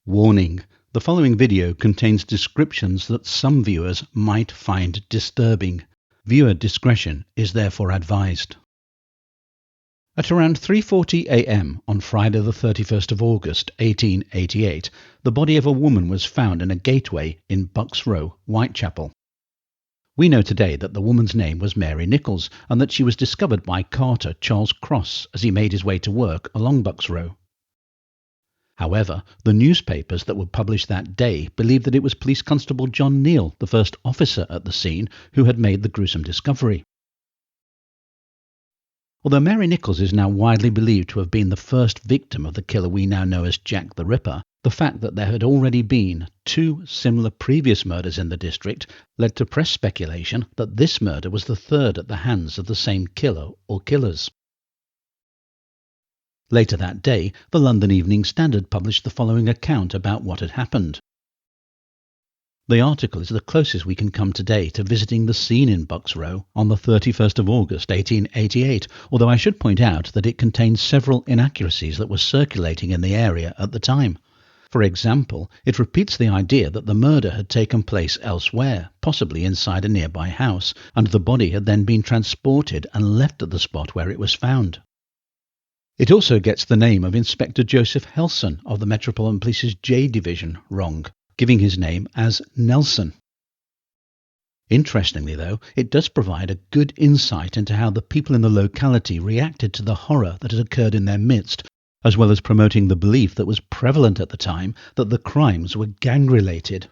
Warning: the following video contains descriptions that some viewers might find disturbing. Viewer discretion is therefore advised. At around 3:40 a.m. on Friday the 31st of August 1888, the body of a woman was found in a gateway in Bucks Row, Whitechapel. We know today that the woman's name was Mary Nichols and that she was discovered by carter Charles Cross as he made his way to work along Bucks Row. However, the newspapers that were published that day believed that it was Police Constable John Neal, the first officer at the scene, who had made the gruesome discovery. Although Mary Nichols is now widely believed to have been the first victim of the killer we now know as Jack the Ripper, the fact that there had already been two similar previous murders in the district led to press speculation that this murder was the third at the hands of the same killer or killers. Later that day, the London Evening Standard published the following account about what had happened. The article is the closest we can come today to visiting the scene in Bucks Row on the 31st of August 1888, although I should point out that it contains several inaccuracies that were circulating in the area at the time. For example, it repeats the idea that the murder had taken place elsewhere, possibly inside a nearby house, and the body had then been transported and left at the spot where it was found. It also gets the name of Inspector Joseph Helson of the Metropolitan Police's J Division wrong, giving his name as Nelson. Interestingly though, it does provide a good insight into how the people in the locality reacted to the horror that had occurred in their midst, as well as promoting the belief that was prevalent at the time that the crimes were gang-related.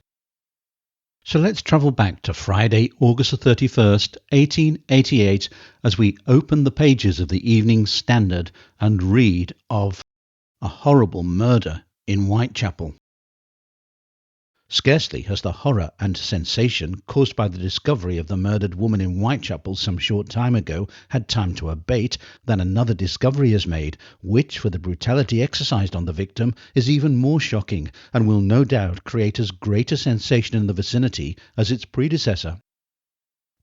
So let's travel back to Friday, August 31st, 1888, as we open the pages of the Evening Standard and read of a horrible murder in Whitechapel. Scarcely has the horror and sensation caused by the discovery of the murdered woman in Whitechapel some short time ago had time to abate than another discovery is made, which, for the brutality exercised on the victim, is even more shocking and will no doubt create as great a sensation in the vicinity as its predecessor.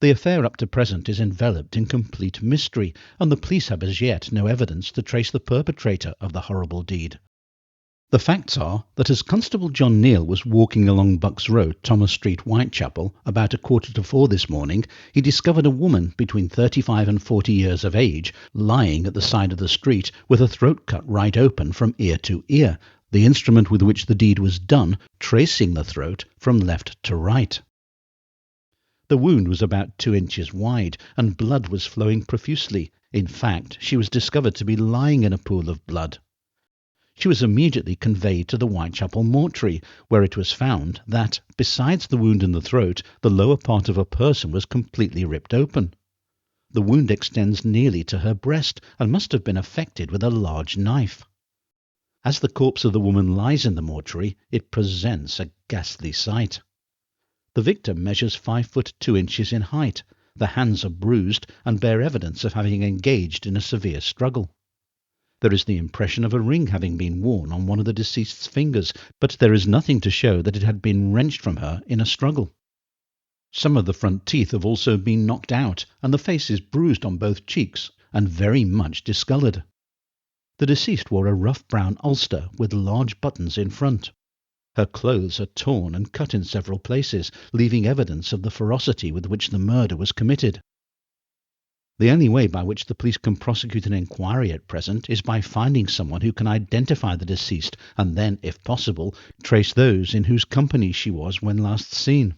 The affair up to present is enveloped in complete mystery, and the police have as yet no evidence to trace the perpetrator of the horrible deed. The facts are that as Constable John Neal was walking along Bucks Road, Thomas Street, Whitechapel, about 3:45 this morning, he discovered a woman between 35 and 40 years of age lying at the side of the street with her throat cut right open from ear to ear, the instrument with which the deed was done tracing the throat from left to right. The wound was about 2 inches wide and blood was flowing profusely. In fact, she was discovered to be lying in a pool of blood. She was immediately conveyed to the Whitechapel mortuary, where it was found that, besides the wound in the throat, the lower part of her person was completely ripped open. The wound extends nearly to her breast and must have been effected with a large knife. As the corpse of the woman lies in the mortuary, it presents a ghastly sight. The victim measures 5 foot 2 inches in height. The hands are bruised and bear evidence of having engaged in a severe struggle. There is the impression of a ring having been worn on one of the deceased's fingers, but there is nothing to show that it had been wrenched from her in a struggle. Some of the front teeth have also been knocked out, and the face is bruised on both cheeks and very much discoloured. The deceased wore a rough brown ulster with large buttons in front. Her clothes are torn and cut in several places, leaving evidence of the ferocity with which the murder was committed. The only way by which the police can prosecute an inquiry at present is by finding someone who can identify the deceased and then, if possible, trace those in whose company she was when last seen.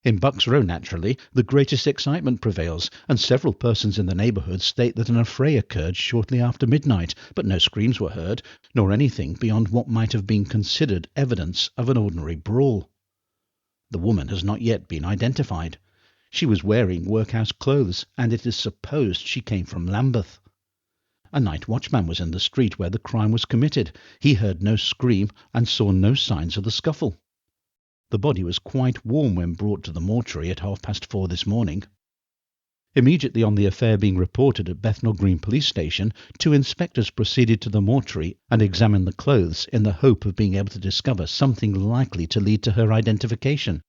In Bucks Row, naturally, the greatest excitement prevails, and several persons in the neighbourhood state that an affray occurred shortly after midnight, but no screams were heard, nor anything beyond what might have been considered evidence of an ordinary brawl. The woman has not yet been identified. She was wearing workhouse clothes, and it is supposed she came from Lambeth. A night watchman was in the street where the crime was committed. He heard no scream and saw no signs of the scuffle. The body was quite warm when brought to the mortuary at 4:30 this morning. Immediately on the affair being reported at Bethnal Green Police Station, 2 inspectors proceeded to the mortuary and examined the clothes in the hope of being able to discover something likely to lead to her identification.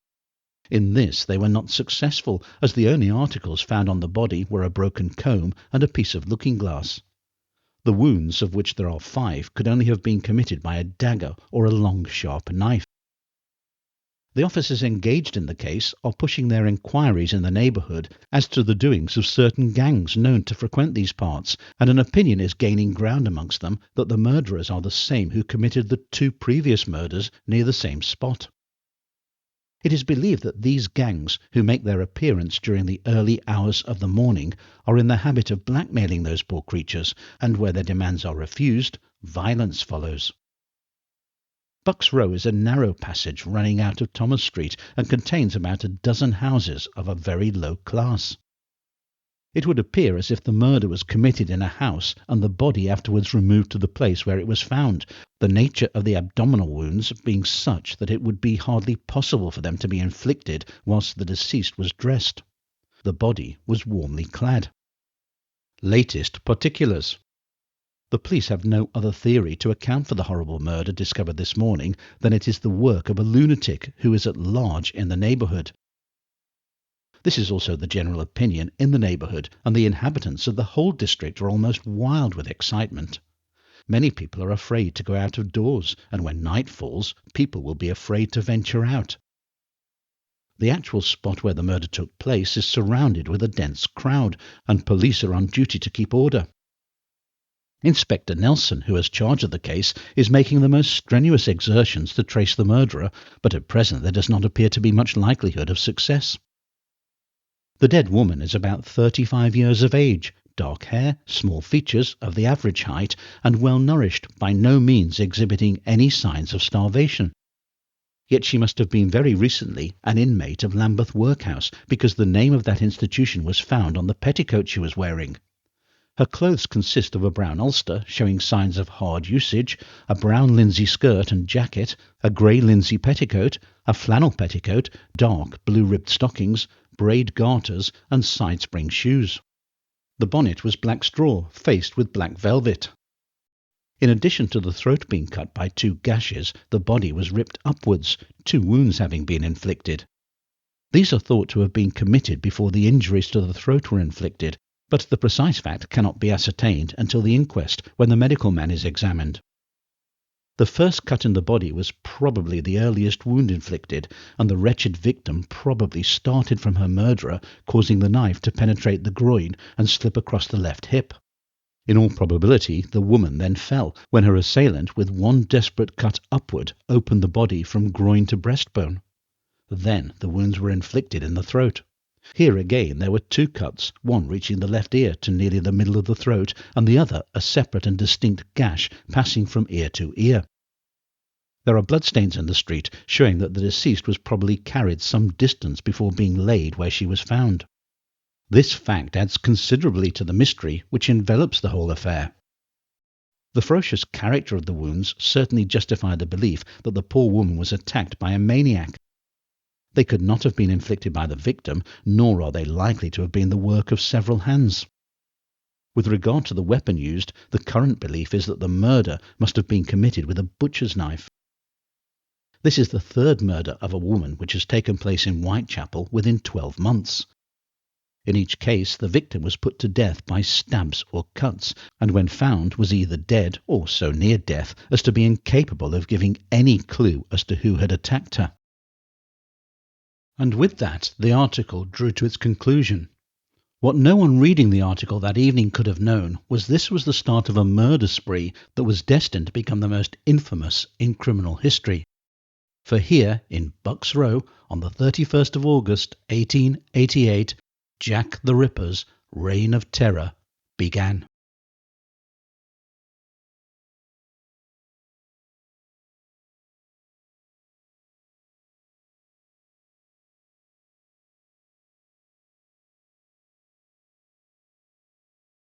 In this they were not successful, as the only articles found on the body were a broken comb and a piece of looking-glass. The wounds, of which there are 5, could only have been committed by a dagger or a long, sharp knife. The officers engaged in the case are pushing their inquiries in the neighbourhood as to the doings of certain gangs known to frequent these parts, and an opinion is gaining ground amongst them that the murderers are the same who committed the 2 previous murders near the same spot. It is believed that these gangs, who make their appearance during the early hours of the morning, are in the habit of blackmailing those poor creatures, and where their demands are refused, violence follows. Bucks Row is a narrow passage running out of Thomas Street and contains about a dozen houses of a very low class. It would appear as if the murder was committed in a house and the body afterwards removed to the place where it was found, the nature of the abdominal wounds being such that it would be hardly possible for them to be inflicted whilst the deceased was dressed. The body was warmly clad. Latest particulars. The police have no other theory to account for the horrible murder discovered this morning than it is the work of a lunatic who is at large in the neighbourhood. This is also the general opinion in the neighbourhood, and the inhabitants of the whole district are almost wild with excitement. Many people are afraid to go out of doors, and when night falls, people will be afraid to venture out. The actual spot where the murder took place is surrounded with a dense crowd, and police are on duty to keep order. Inspector Nelson, who has charge of the case, is making the most strenuous exertions to trace the murderer, but at present there does not appear to be much likelihood of success. The dead woman is about 35 years of age, dark hair, small features, of the average height, and well nourished, by no means exhibiting any signs of starvation. Yet she must have been very recently an inmate of Lambeth Workhouse, because the name of that institution was found on the petticoat she was wearing. Her clothes consist of a brown ulster showing signs of hard usage, a brown linsey skirt and jacket, a grey linsey petticoat, a flannel petticoat, dark blue-ribbed stockings, braid garters and side-spring shoes. The bonnet was black straw, faced with black velvet. In addition to the throat being cut by 2 gashes, the body was ripped upwards, 2 wounds having been inflicted. These are thought to have been committed before the injuries to the throat were inflicted, but the precise fact cannot be ascertained until the inquest, when the medical man is examined. The first cut in the body was probably the earliest wound inflicted, and the wretched victim probably started from her murderer, causing the knife to penetrate the groin and slip across the left hip. In all probability, the woman then fell, when her assailant, with one desperate cut upward, opened the body from groin to breastbone. Then the wounds were inflicted in the throat. Here again there were 2 cuts, one reaching the left ear to nearly the middle of the throat, and the other a separate and distinct gash passing from ear to ear. There are bloodstains in the street, showing that the deceased was probably carried some distance before being laid where she was found. This fact adds considerably to the mystery which envelops the whole affair. The ferocious character of the wounds certainly justify the belief that the poor woman was attacked by a maniac. They could not have been inflicted by the victim, nor are they likely to have been the work of several hands. With regard to the weapon used, the current belief is that the murder must have been committed with a butcher's knife. This is the 3rd murder of a woman which has taken place in Whitechapel within 12 months. In each case, the victim was put to death by stabs or cuts, and when found was either dead or so near death as to be incapable of giving any clue as to who had attacked her. And with that, the article drew to its conclusion. What no one reading the article that evening could have known was this was the start of a murder spree that was destined to become the most infamous in criminal history. For here, in Bucks Row, on the 31st of August, 1888, Jack the Ripper's reign of terror began.